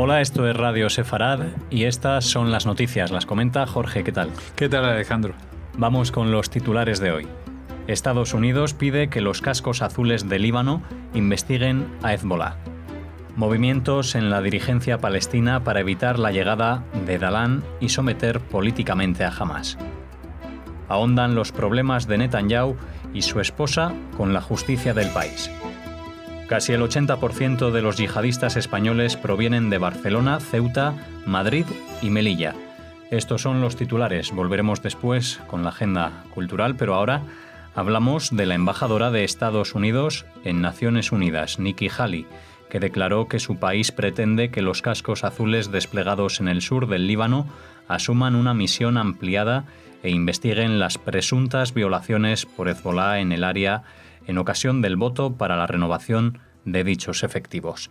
Hola, esto es Radio Sefarad y estas son las noticias. Las comenta Jorge. ¿Qué tal? ¿Qué tal, Alejandro? Vamos con los titulares de hoy. Estados Unidos pide que los cascos azules de Líbano investiguen a Hezbolá. Movimientos en la dirigencia palestina para evitar la llegada de Dalán y someter políticamente a Hamás. Ahondan los problemas de Netanyahu y su esposa con la justicia del país. Casi el 80% de los yihadistas españoles provienen de Barcelona, Ceuta, Madrid y Melilla. Estos son los titulares. Volveremos después con la agenda cultural, pero ahora hablamos de la embajadora de Estados Unidos en Naciones Unidas, Nikki Haley, que declaró que su país pretende que los cascos azules desplegados en el sur del Líbano asuman una misión ampliada e investiguen las presuntas violaciones por Hezbolá en el área en ocasión del voto para la renovación de dichos efectivos.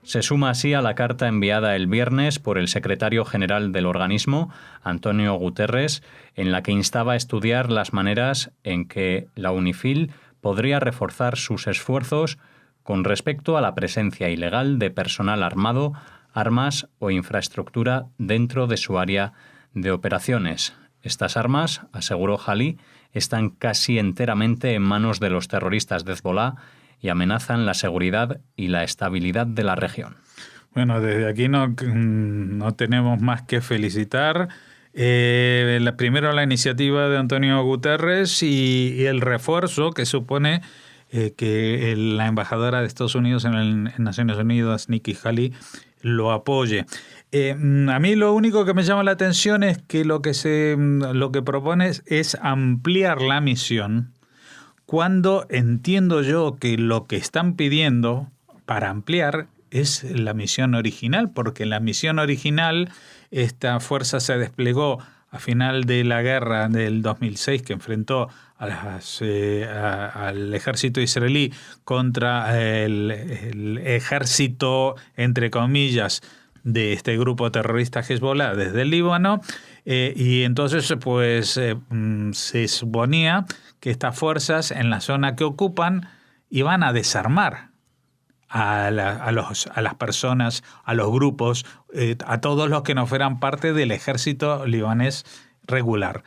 Se suma así a la carta enviada el viernes por el secretario general del organismo, Antonio Guterres, en la que instaba a estudiar las maneras en que la UNIFIL podría reforzar sus esfuerzos con respecto a la presencia ilegal de personal armado, armas o infraestructura dentro de su área de operaciones. Estas armas, aseguró Haley, están casi enteramente en manos de los terroristas de Hezbolá y amenazan la seguridad y la estabilidad de la región. Bueno, desde aquí no tenemos más que felicitar primero la iniciativa de Antonio Guterres y el refuerzo que supone que la embajadora de Estados Unidos en Naciones Unidas, Nikki Haley, lo apoye. A mí lo único que me llama la atención es que lo que propone es ampliar la misión, cuando entiendo yo que lo que están pidiendo para ampliar es la misión original, porque en la misión original esta fuerza se desplegó a final de la guerra del 2006 que enfrentó al ejército israelí contra el ejército, entre comillas, de este grupo terrorista Hezbolá desde el Líbano, y entonces pues se suponía que estas fuerzas en la zona que ocupan iban a desarmar a las personas, a los grupos, a todos los que no fueran parte del ejército libanés regular.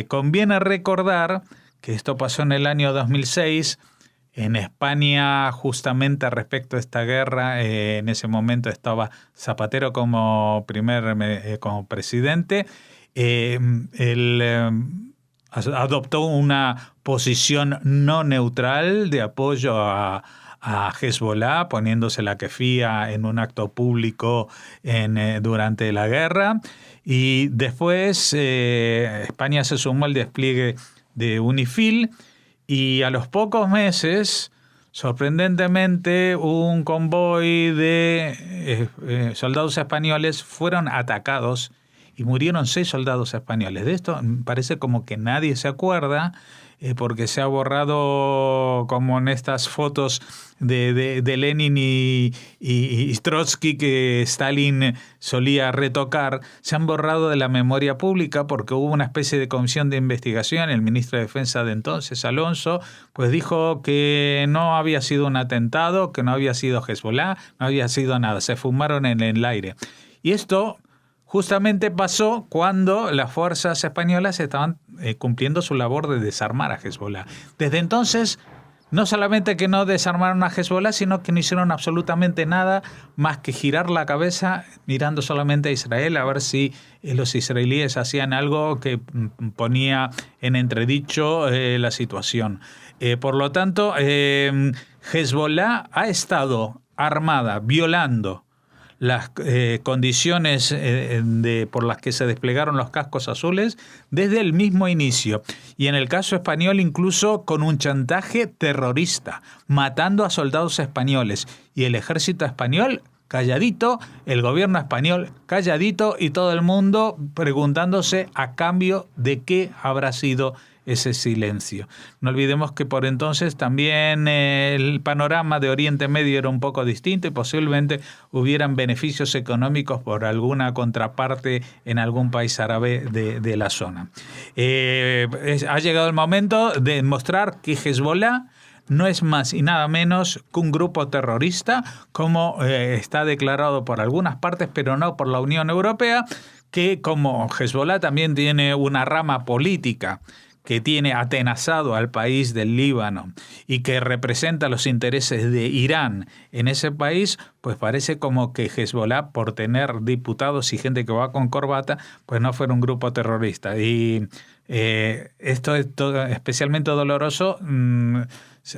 Conviene recordar que esto pasó en el año 2006. En España, justamente respecto a esta guerra, en ese momento estaba Zapatero como presidente. Él adoptó una posición no neutral de apoyo a Hezbolá, poniéndose la kefía en un acto público durante la guerra. Y después España se sumó al despliegue de UNIFIL. Y a los pocos meses, sorprendentemente, un convoy de soldados españoles fueron atacados y murieron 6 soldados españoles. De esto parece como que nadie se acuerda, porque se ha borrado, como en estas fotos de Lenin y Trotsky que Stalin solía retocar, se han borrado de la memoria pública porque hubo una especie de comisión de investigación. El ministro de Defensa de entonces, Alonso, pues dijo que no había sido un atentado, que no había sido Hezbolá, no había sido nada, se fumaron en el aire. Y esto justamente pasó cuando las fuerzas españolas estaban cumpliendo su labor de desarmar a Hezbolá. Desde entonces, no solamente que no desarmaron a Hezbolá, sino que no hicieron absolutamente nada más que girar la cabeza mirando solamente a Israel a ver si los israelíes hacían algo que ponía en entredicho la situación. Por lo tanto, Hezbolá ha estado armada, violando las condiciones por las que se desplegaron los cascos azules desde el mismo inicio. Y en el caso español incluso con un chantaje terrorista, matando a soldados españoles. Y el ejército español calladito, el gobierno español calladito y todo el mundo preguntándose a cambio de qué habrá sido ese silencio. No olvidemos que por entonces también el panorama de Oriente Medio era un poco distinto y posiblemente hubieran beneficios económicos por alguna contraparte en algún país árabe de la zona. Ha llegado el momento de mostrar que Hezbolá no es más y nada menos que un grupo terrorista, como está declarado por algunas partes, pero no por la Unión Europea, que como Hezbollah también tiene una rama política que tiene atenazado al país del Líbano y que representa los intereses de Irán en ese país, pues parece como que Hezbollah, por tener diputados y gente que va con corbata, pues no fuera un grupo terrorista. Y esto es especialmente doloroso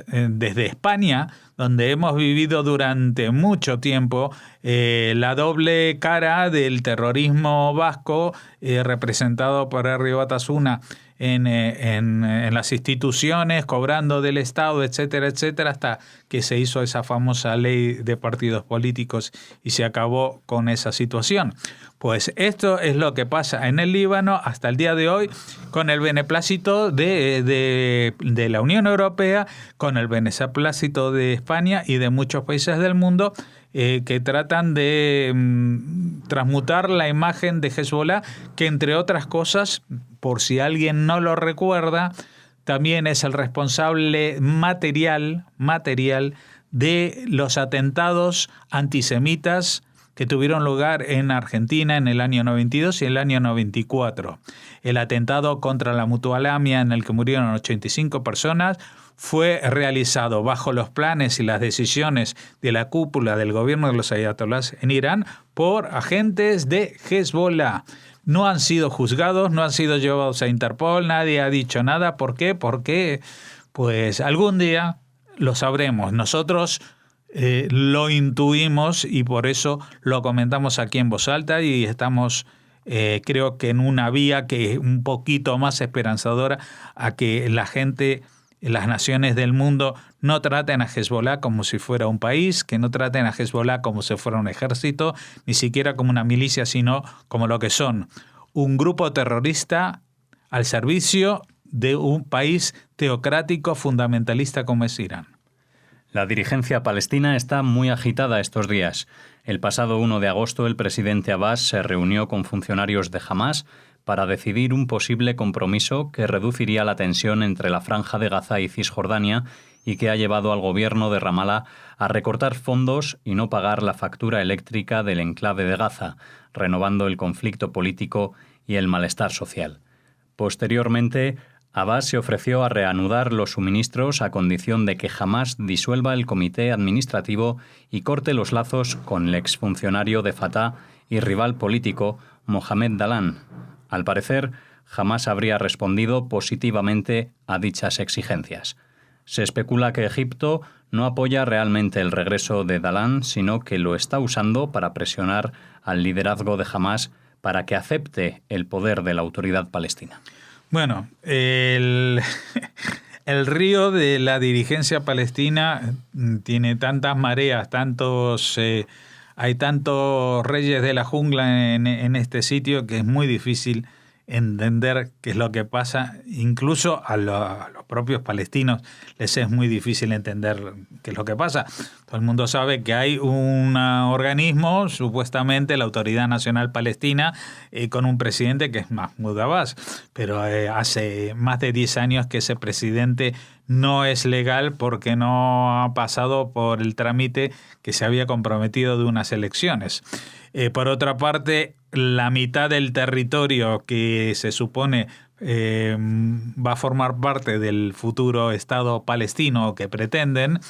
desde España, donde hemos vivido durante mucho tiempo la doble cara del terrorismo vasco representado por Herri Batasuna en las instituciones, cobrando del Estado, etcétera, etcétera, hasta que se hizo esa famosa ley de partidos políticos y se acabó con esa situación. Pues esto es lo que pasa en el Líbano hasta el día de hoy, con el beneplácito de la Unión Europea, con el beneplácito de España y de muchos países del mundo, que tratan de transmutar la imagen de Hezbollah, que entre otras cosas, por si alguien no lo recuerda, también es el responsable material de los atentados antisemitas que tuvieron lugar en Argentina en el año 92 y el año 94. El atentado contra la Mutualamia, en el que murieron 85 personas, fue realizado bajo los planes y las decisiones de la cúpula del gobierno de los ayatolás en Irán por agentes de Hezbollah. No han sido juzgados, no han sido llevados a Interpol, nadie ha dicho nada. ¿Por qué? Porque pues algún día lo sabremos. Nosotros lo intuimos y por eso lo comentamos aquí en voz alta y estamos creo que en una vía que es un poquito más esperanzadora a que la gente, las naciones del mundo, no traten a Hezbollah como si fuera un país, que no traten a Hezbollah como si fuera un ejército, ni siquiera como una milicia, sino como lo que son, un grupo terrorista al servicio de un país teocrático fundamentalista como es Irán. La dirigencia palestina está muy agitada estos días. El pasado 1 de agosto el presidente Abbas se reunió con funcionarios de Hamás para decidir un posible compromiso que reduciría la tensión entre la Franja de Gaza y Cisjordania y que ha llevado al gobierno de Ramallah a recortar fondos y no pagar la factura eléctrica del enclave de Gaza, renovando el conflicto político y el malestar social. Posteriormente, Abbas se ofreció a reanudar los suministros a condición de que Hamás disuelva el comité administrativo y corte los lazos con el exfuncionario de Fatah y rival político Mohamed Dalan. Al parecer, Hamás habría respondido positivamente a dichas exigencias. Se especula que Egipto no apoya realmente el regreso de Dalan, sino que lo está usando para presionar al liderazgo de Hamás para que acepte el poder de la autoridad palestina. Bueno, el río de la dirigencia palestina tiene tantas mareas, hay tantos reyes de la jungla en este sitio que es muy difícil entender qué es lo que pasa. Incluso a los propios palestinos les es muy difícil entender qué es lo que pasa. Todo el mundo sabe que hay un organismo, supuestamente la Autoridad Nacional Palestina, con un presidente que es Mahmoud Abbas, pero hace más de 10 años que ese presidente no es legal porque no ha pasado por el trámite que se había comprometido de unas elecciones. Por otra parte, la mitad del territorio que se supone va a formar parte del futuro Estado palestino que pretenden,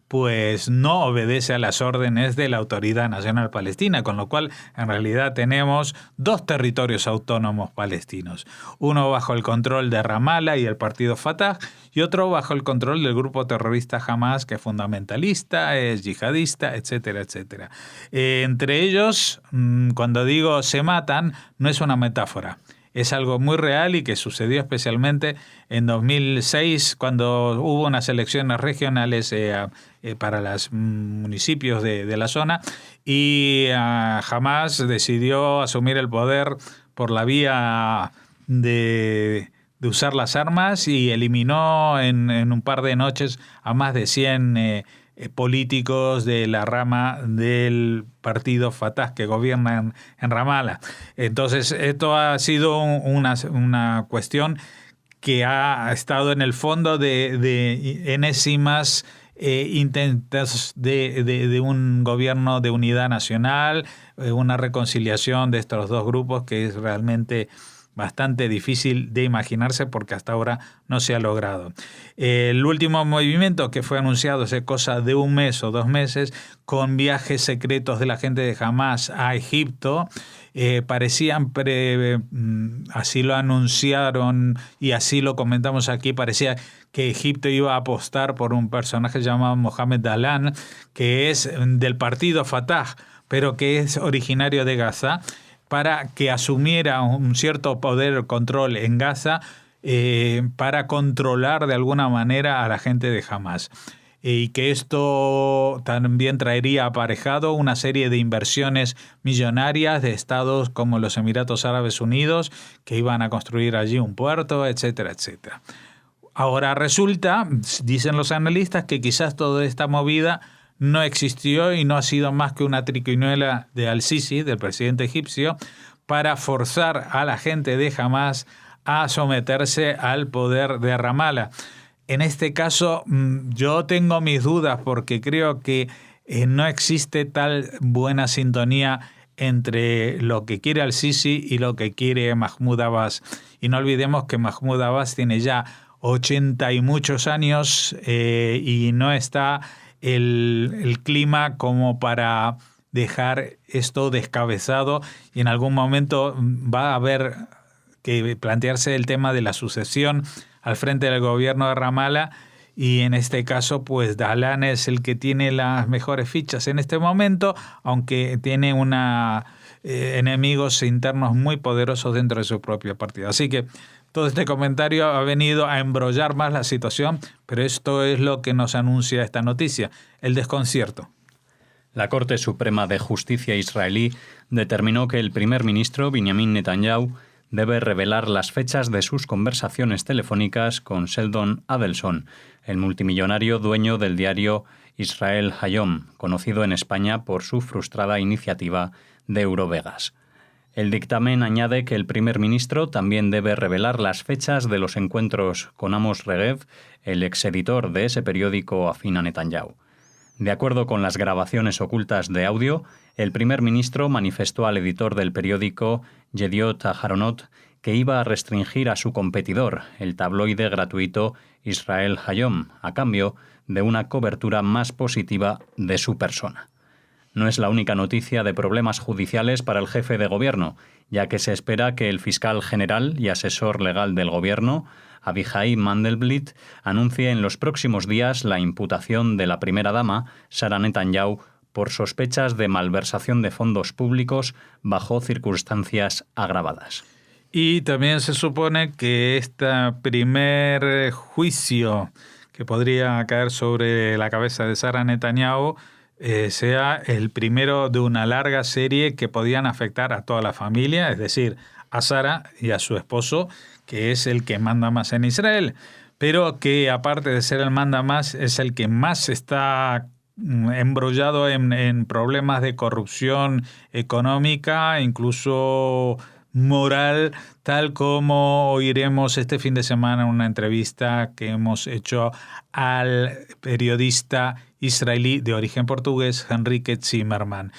pues no obedece a las órdenes de la Autoridad Nacional Palestina, con lo cual en realidad tenemos dos territorios autónomos palestinos, uno bajo el control de Ramallah y el partido Fatah y otro bajo el control del grupo terrorista Hamás, que es fundamentalista, es yihadista, etcétera, etcétera. Entre ellos, cuando digo se matan, no es una metáfora. Es algo muy real y que sucedió especialmente en 2006 cuando hubo unas elecciones regionales para los municipios de la zona y Hamás decidió asumir el poder por la vía de usar las armas y eliminó en un par de noches a más de 100 políticos de la rama del partido Fatah que gobierna en Ramallah. Entonces, esto ha sido una cuestión que ha estado en el fondo de enésimas intentos de un gobierno de unidad nacional, una reconciliación de estos dos grupos que es realmente bastante difícil de imaginarse porque hasta ahora no se ha logrado. El último movimiento que fue anunciado hace cosa de 1 mes o 2 meses, con viajes secretos de la gente de Hamas a Egipto, parecían, así lo anunciaron y así lo comentamos aquí, parecía que Egipto iba a apostar por un personaje llamado Mohamed Dahlan, que es del partido Fatah, pero que es originario de Gaza, para que asumiera un cierto poder, control en Gaza, para controlar de alguna manera a la gente de Hamas. Y que esto también traería aparejado una serie de inversiones millonarias de estados como los Emiratos Árabes Unidos, que iban a construir allí un puerto, etcétera, etcétera. Ahora resulta, dicen los analistas, que quizás toda esta movida no existió y no ha sido más que una triquiñuela de Al-Sisi, del presidente egipcio, para forzar a la gente de Hamas a someterse al poder de Ramallah. En este caso yo tengo mis dudas porque creo que no existe tal buena sintonía entre lo que quiere Al-Sisi y lo que quiere Mahmoud Abbas. Y no olvidemos que Mahmoud Abbas tiene ya 80 y muchos años y no está el clima como para dejar esto descabezado, y en algún momento va a haber que plantearse el tema de la sucesión al frente del gobierno de Ramallah, y en este caso pues Dahlan es el que tiene las mejores fichas en este momento, aunque tiene enemigos internos muy poderosos dentro de su propio partido. Así que todo este comentario ha venido a embrollar más la situación, pero esto es lo que nos anuncia esta noticia, el desconcierto. La Corte Suprema de Justicia israelí determinó que el primer ministro Benjamin Netanyahu debe revelar las fechas de sus conversaciones telefónicas con Sheldon Adelson, el multimillonario dueño del diario Israel Hayom, conocido en España por su frustrada iniciativa de Eurovegas. El dictamen añade que el primer ministro también debe revelar las fechas de los encuentros con Amos Regev, el exeditor de ese periódico afín a Netanyahu. De acuerdo con las grabaciones ocultas de audio, el primer ministro manifestó al editor del periódico, Yediot Aharonot, que iba a restringir a su competidor, el tabloide gratuito Israel Hayom, a cambio de una cobertura más positiva de su persona. No es la única noticia de problemas judiciales para el jefe de gobierno, ya que se espera que el fiscal general y asesor legal del gobierno, Abihai Mandelblit, anuncie en los próximos días la imputación de la primera dama, Sara Netanyahu, por sospechas de malversación de fondos públicos bajo circunstancias agravadas. Y también se supone que este primer juicio que podría caer sobre la cabeza de Sara Netanyahu sea el primero de una larga serie que podían afectar a toda la familia, es decir, a Sara y a su esposo, que es el que manda más en Israel, pero que aparte de ser el manda más, es el que más está embrollado en problemas de corrupción económica, incluso moral, tal como oiremos este fin de semana en una entrevista que hemos hecho al periodista israelí de origen portugués, Henrique Zimmerman.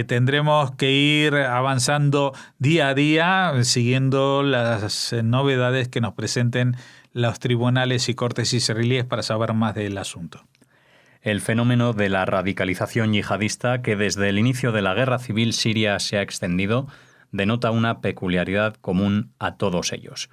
Tendremos que ir avanzando día a día, siguiendo las novedades que nos presenten los tribunales y cortes israelíes para saber más del asunto. El fenómeno de la radicalización yihadista, que desde el inicio de la guerra civil siria se ha extendido, denota una peculiaridad común a todos ellos.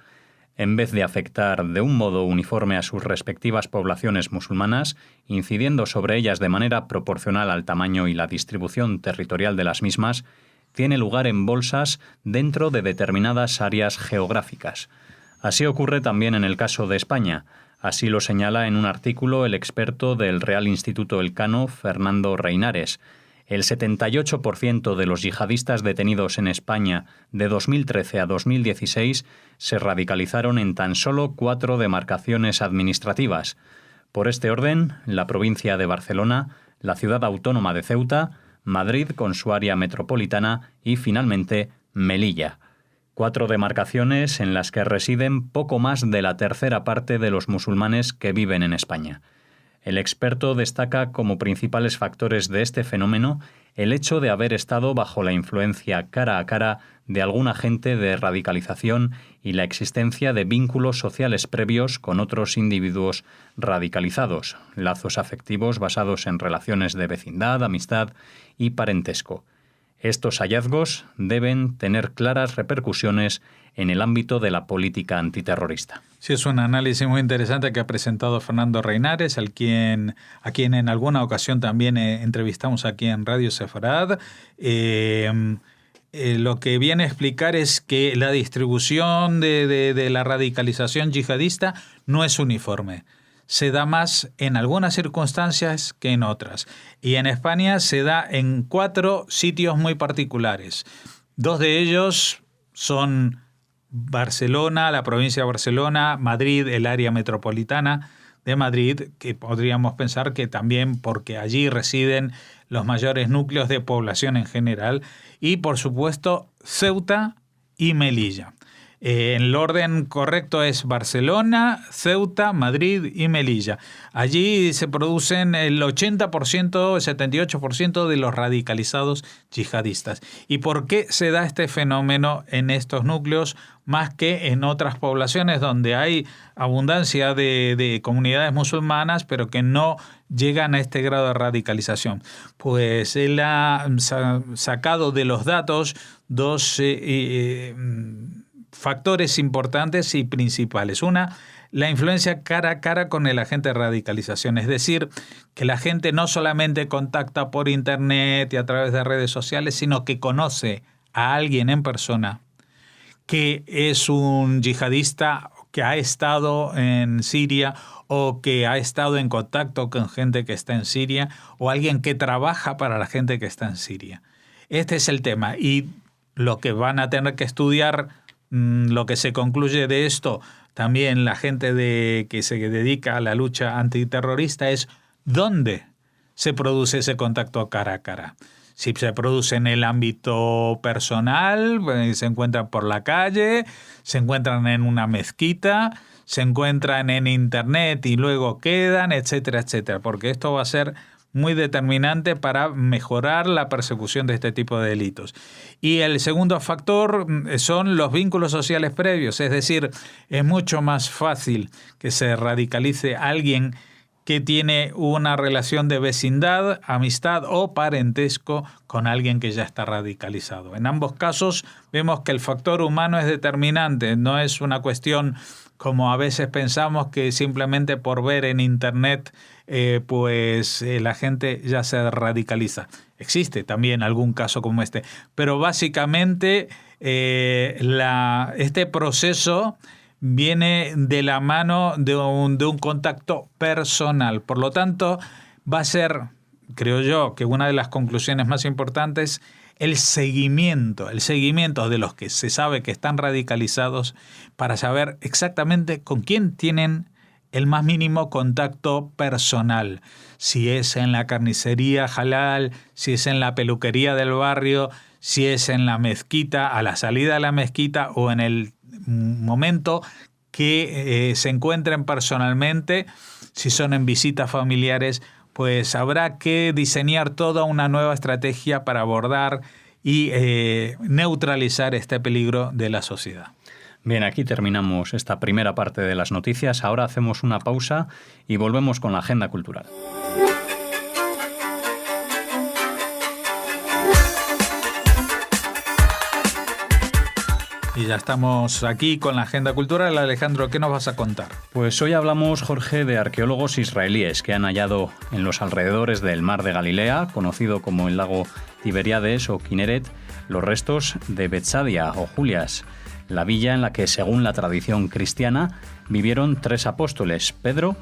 En vez de afectar de un modo uniforme a sus respectivas poblaciones musulmanas, incidiendo sobre ellas de manera proporcional al tamaño y la distribución territorial de las mismas, tiene lugar en bolsas dentro de determinadas áreas geográficas. Así ocurre también en el caso de España. Así lo señala en un artículo el experto del Real Instituto Elcano, Fernando Reinares. El 78% de los yihadistas detenidos en España de 2013 a 2016 se radicalizaron en tan solo 4 demarcaciones administrativas. Por este orden, la provincia de Barcelona, la ciudad autónoma de Ceuta, Madrid con su área metropolitana y, finalmente, Melilla. 4 demarcaciones en las que residen poco más de la tercera parte de los musulmanes que viven en España. El experto destaca como principales factores de este fenómeno el hecho de haber estado bajo la influencia cara a cara de algún agente de radicalización y la existencia de vínculos sociales previos con otros individuos radicalizados, lazos afectivos basados en relaciones de vecindad, amistad y parentesco. Estos hallazgos deben tener claras repercusiones en el ámbito de la política antiterrorista. Sí, es un análisis muy interesante que ha presentado Fernando Reinares, a quien en alguna ocasión también entrevistamos aquí en Radio Sefarad. Lo que viene a explicar es que la distribución de la radicalización yihadista no es uniforme. Se da más en algunas circunstancias que en otras. Y en España se da en 4 sitios muy particulares. 2 de ellos son Barcelona, la provincia de Barcelona, Madrid, el área metropolitana de Madrid, que podríamos pensar que también porque allí residen los mayores núcleos de población en general, y por supuesto Ceuta y Melilla. El orden correcto es Barcelona, Ceuta, Madrid y Melilla. Allí se producen el 80%, el 78% de los radicalizados yihadistas. ¿Y por qué se da este fenómeno en estos núcleos más que en otras poblaciones donde hay abundancia de comunidades musulmanas, pero que no llegan a este grado de radicalización? Pues él ha sacado de los datos 2 factores importantes y principales. Una, la influencia cara a cara con el agente de radicalización, es decir, que la gente no solamente contacta por internet y a través de redes sociales, sino que conoce a alguien en persona que es un yihadista que ha estado en Siria o que ha estado en contacto con gente que está en Siria o alguien que trabaja para la gente que está en Siria. Este es el tema, y lo que van a tener que estudiar, lo que se concluye de esto, también la gente que se dedica a la lucha antiterrorista, es dónde se produce ese contacto cara a cara. Si se produce en el ámbito personal, se encuentran por la calle, se encuentran en una mezquita, se encuentran en internet y luego quedan, etcétera, etcétera, porque esto va a ser muy determinante para mejorar la persecución de este tipo de delitos. Y el segundo factor son los vínculos sociales previos, es decir, es mucho más fácil que se radicalice alguien que tiene una relación de vecindad, amistad o parentesco con alguien que ya está radicalizado. En ambos casos vemos que el factor humano es determinante, no es una cuestión como a veces pensamos que simplemente por ver en internet la gente ya se radicaliza. Existe también algún caso como este, pero básicamente este proceso viene de la mano de un contacto personal. Por lo tanto, va a ser, creo yo, que una de las conclusiones más importantes, el seguimiento de los que se sabe que están radicalizados para saber exactamente con quién tienen el más mínimo contacto personal. Si es en la carnicería halal, si es en la peluquería del barrio, si es en la mezquita, a la salida de la mezquita o en el momento que se encuentren personalmente, si son en visitas familiares, pues habrá que diseñar toda una nueva estrategia para abordar y neutralizar este peligro de la sociedad. Bien, aquí terminamos esta primera parte de las noticias. Ahora hacemos una pausa y volvemos con la agenda cultural. Y ya estamos aquí con la agenda cultural. Alejandro, ¿qué nos vas a contar? Pues hoy hablamos, Jorge, de arqueólogos israelíes que han hallado en los alrededores del Mar de Galilea, conocido como el lago Tiberíades o Kineret, los restos de Betsadia o Julias, la villa en la que, según la tradición cristiana, vivieron 3 apóstoles, Pedro,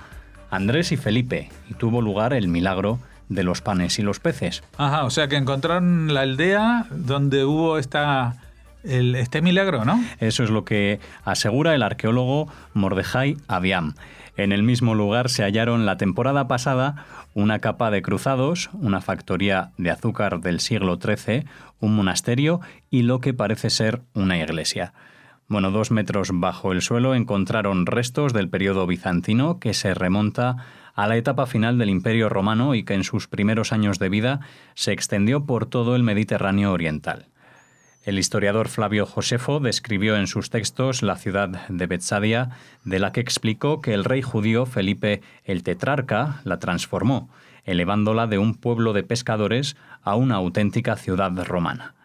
Andrés y Felipe, y tuvo lugar el milagro de los panes y los peces. Ajá, o sea que encontraron la aldea donde hubo esta este milagro, ¿no? Eso es lo que asegura el arqueólogo Mordejai Aviam. En el mismo lugar se hallaron la temporada pasada una capa de cruzados, una factoría de azúcar del siglo XIII, un monasterio y lo que parece ser una iglesia. 2 metros bajo el suelo encontraron restos del periodo bizantino que se remonta a la etapa final del Imperio Romano y que en sus primeros años de vida se extendió por todo el Mediterráneo oriental. El historiador Flavio Josefo describió en sus textos la ciudad de Betsadia, de la que explicó que el rey judío Felipe el Tetrarca la transformó, elevándola de un pueblo de pescadores a una auténtica ciudad romana.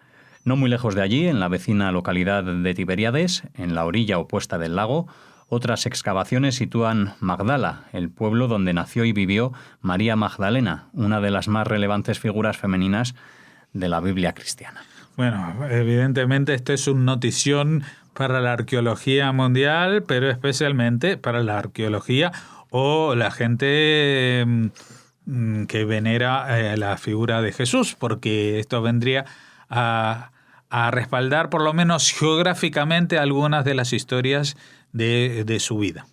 No muy lejos de allí, en la vecina localidad de Tiberíades, en la orilla opuesta del lago, otras excavaciones sitúan Magdala, el pueblo donde nació y vivió María Magdalena, una de las más relevantes figuras femeninas de la Biblia cristiana. Bueno, evidentemente esto es una notición para la arqueología mundial, pero especialmente para la arqueología o la gente que venera la figura de Jesús, porque esto vendría a respaldar por lo menos geográficamente algunas de las historias de su vida.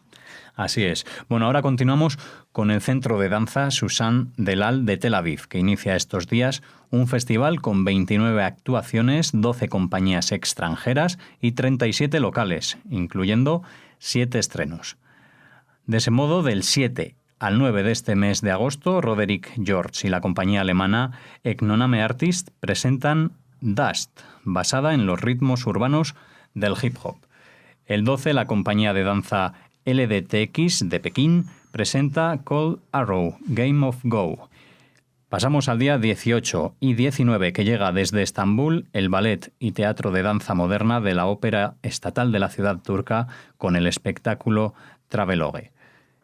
Así es. Ahora continuamos con el Centro de Danza Susan Delal de Tel Aviv, que inicia estos días un festival con 29 actuaciones, 12 compañías extranjeras y 37 locales, incluyendo 7 estrenos. De ese modo, del 7 al 9 de este mes de agosto, Roderick George y la compañía alemana Eknoname Artist presentan Dust, basada en los ritmos urbanos del hip hop. El 12, la compañía de danza LDTX de Pekín presenta Cold Arrow, Game of Go. Pasamos al día 18 y 19, que llega desde Estambul el ballet y teatro de danza moderna de la Ópera Estatal de la ciudad turca con el espectáculo Travelogue.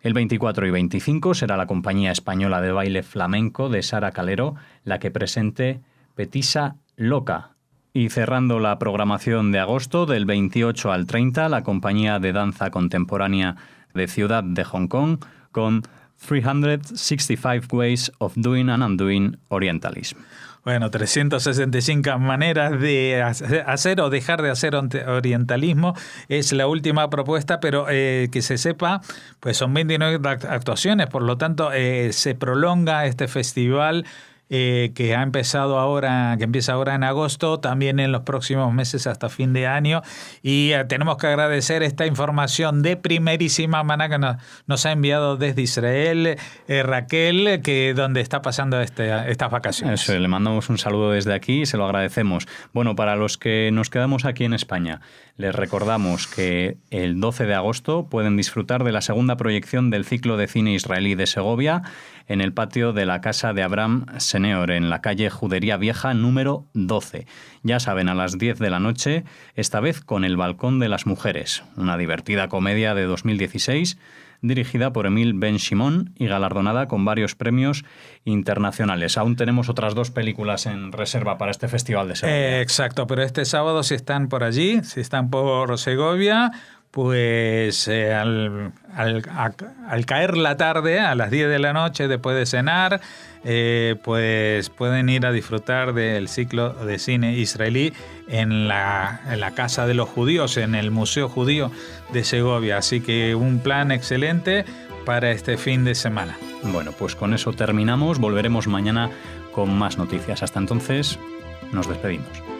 El 24 y 25 será la compañía española de baile flamenco de Sara Calero la que presente Petisa Loca. Y cerrando la programación de agosto, del 28 al 30, la compañía de danza contemporánea de Ciudad de Hong Kong con 365 Ways of Doing and Undoing Orientalism. 365 maneras de hacer o dejar de hacer orientalismo es la última propuesta, pero que se sepa, pues son 29 actuaciones, por lo tanto se prolonga este festival que empieza ahora en agosto, también en los próximos meses hasta fin de año, y tenemos que agradecer esta información de primerísima mano que nos ha enviado desde Israel Raquel, donde está pasando estas vacaciones. Eso, le mandamos un saludo desde aquí y se lo agradecemos. Para los que nos quedamos aquí en España, les recordamos que el 12 de agosto pueden disfrutar de la segunda proyección del ciclo de cine israelí de Segovia en el patio de la casa de Abraham Seneor, en la calle Judería Vieja número 12. Ya saben, a las 10 de la noche, esta vez con El Balcón de las Mujeres, una divertida comedia de 2016 dirigida por Emil Ben Shimon y galardonada con varios premios internacionales. Aún tenemos otras 2 películas en reserva para este Festival de Segovia. Exacto, pero este sábado si están por allí, si están por Segovia, pues al caer la tarde, a las 10 de la noche, después de cenar, pues pueden ir a disfrutar del ciclo de cine israelí en la Casa de los Judíos, en el Museo Judío de Segovia. Así que un plan excelente para este fin de semana. Pues con eso terminamos. Volveremos mañana con más noticias. Hasta entonces, nos despedimos.